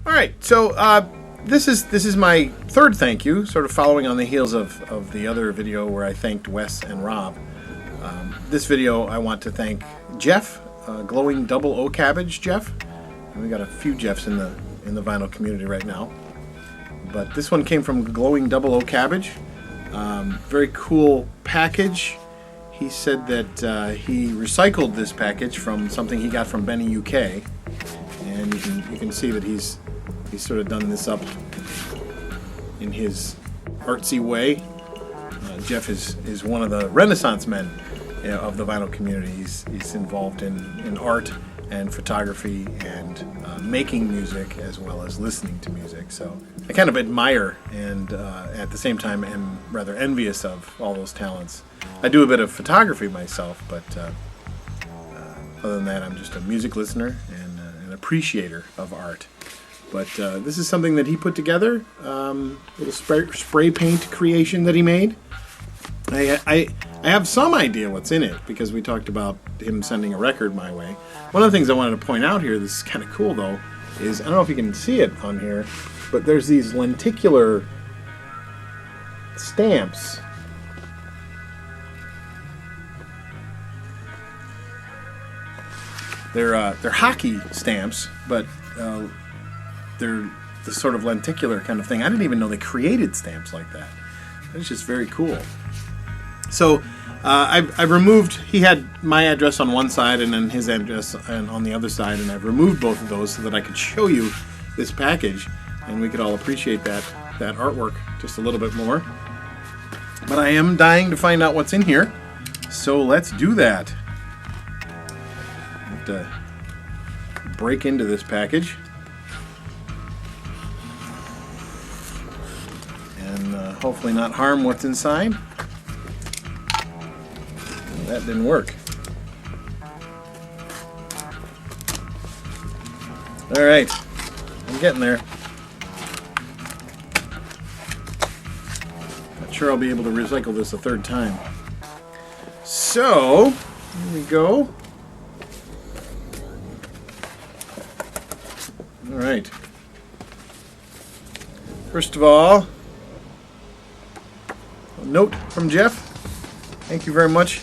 All right, so this is my third thank you, sort of following on the heels of the other video where I thanked Wes and Rob. This video I want to thank Jeff, glowing00cabbage Jeff. And we got a few Jeffs in the vinyl community right now, but this one came from glowing00cabbage. Very cool package. He said that he recycled this package from something he got from Benny UK, and you can see that he's sort of done this up in his artsy way. Jeff is one of the Renaissance men of the vinyl community. He's involved in art and photography and making music as well as listening to music. So I kind of admire and at the same time am rather envious of all those talents. I do a bit of photography myself, but other than that, I'm just a music listener and an appreciator of art. But this is something that he put together, little spray paint creation that he made. I have some idea what's in it because we talked about him sending a record my way. One of the things I wanted to point out here, this is kind of cool though, is I don't know if you can see it on here, but there's these lenticular stamps. They're hockey stamps, but they're the sort of lenticular kind of thing. I didn't even know they created stamps like that. It's just very cool. So I've removed, he had my address on one side and then his address on the other side, and I've removed both of those so that I could show you this package and we could all appreciate that artwork just a little bit more. But I am dying to find out what's in here, so let's do that. I have to break into this package. And hopefully not harm what's inside. That didn't work. Alright, I'm getting there. Not sure I'll be able to recycle this a third time. So, here we go. Alright. First of all, a note from Jeff. Thank you very much.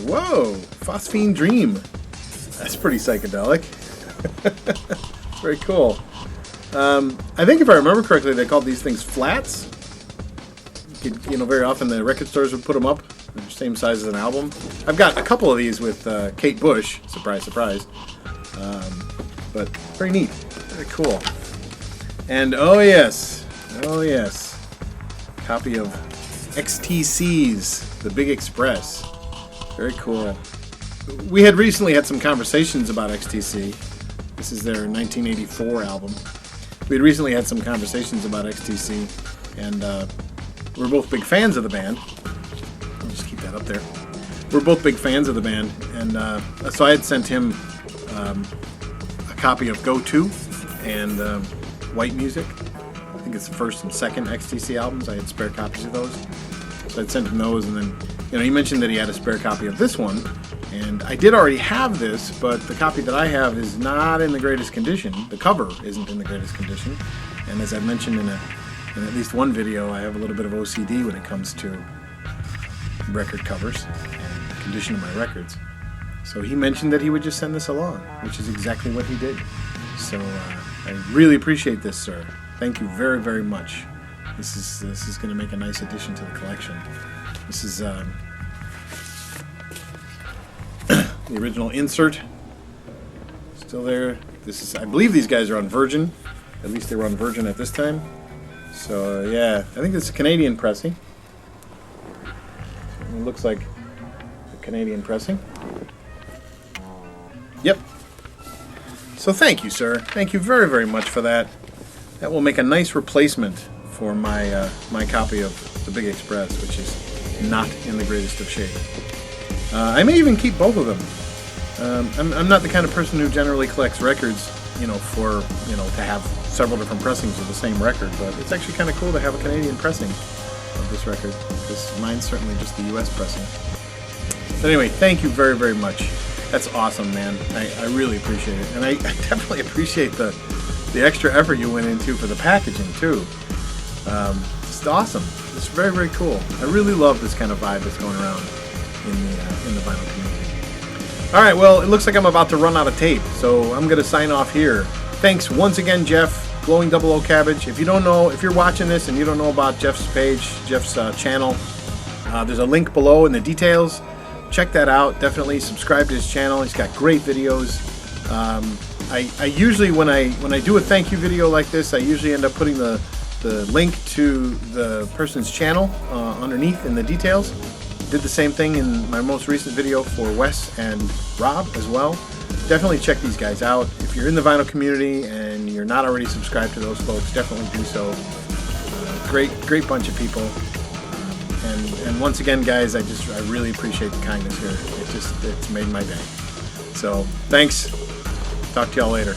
Whoa, Phosphine Dream. That's pretty psychedelic. Very cool. I think if I remember correctly, they called these things flats. You know, very often the record stores would put them up. They're the same size as an album. I've got a couple of these with Kate Bush. Surprise, surprise. But very neat. Very cool. And oh yes, copy of XTC's The Big Express. Very cool. We had recently had some conversations about XTC. This is their 1984 album. We had recently had some conversations about XTC, and we're both big fans of the band. I'll just keep that up there. We're both big fans of the band, and so I had sent him a copy of Go To and White Music. I think it's the first and second XTC albums. I had spare copies of those. So I'd sent him those, and then, he mentioned that he had a spare copy of this one, and I did already have this, but the copy that I have is not in the greatest condition. The cover isn't in the greatest condition, and as I mentioned in at least one video, I have a little bit of OCD when it comes to record covers and the condition of my records. So he mentioned that he would just send this along, which is exactly what he did. So I really appreciate this, sir. Thank you very, very much. This is going to make a nice addition to the collection. This is the original insert. Still there. This is, I believe these guys are on Virgin. At least they were on Virgin at this time. So yeah, I think it's a Canadian pressing. It looks like a Canadian pressing. Yep. So thank you, sir. Thank you very, very much for that. That will make a nice replacement for my my copy of The Big Express, which is not in the greatest of shape. I may even keep both of them. I'm not the kind of person who generally collects records, for to have several different pressings of the same record, but it's actually kind of cool to have a Canadian pressing of this record, because mine's certainly just the US pressing. But anyway, thank you very, very much. That's awesome, man. I really appreciate it, and I definitely appreciate the extra effort you went into for the packaging too. It's awesome. It's very, very cool. I really love this kind of vibe that's going around in the vinyl community. All right, well, it looks like I'm about to run out of tape, so I'm going to sign off here. Thanks once again, Jeff, glowing00cabbage. If you don't know, if you're watching this and you don't know about Jeff's page, Jeff's channel, there's a link below in the details. Check that out. Definitely subscribe to his channel. He's got great videos. I usually, when I do a thank you video like this, I usually end up putting the link to the person's channel underneath in the details. Did the same thing in my most recent video for Wes and Rob as well. Definitely check these guys out. If you're in the vinyl community and you're not already subscribed to those folks, definitely do so. Great bunch of people. And once again, guys, I really appreciate the kindness here. It's made my day. So thanks. Talk to y'all later.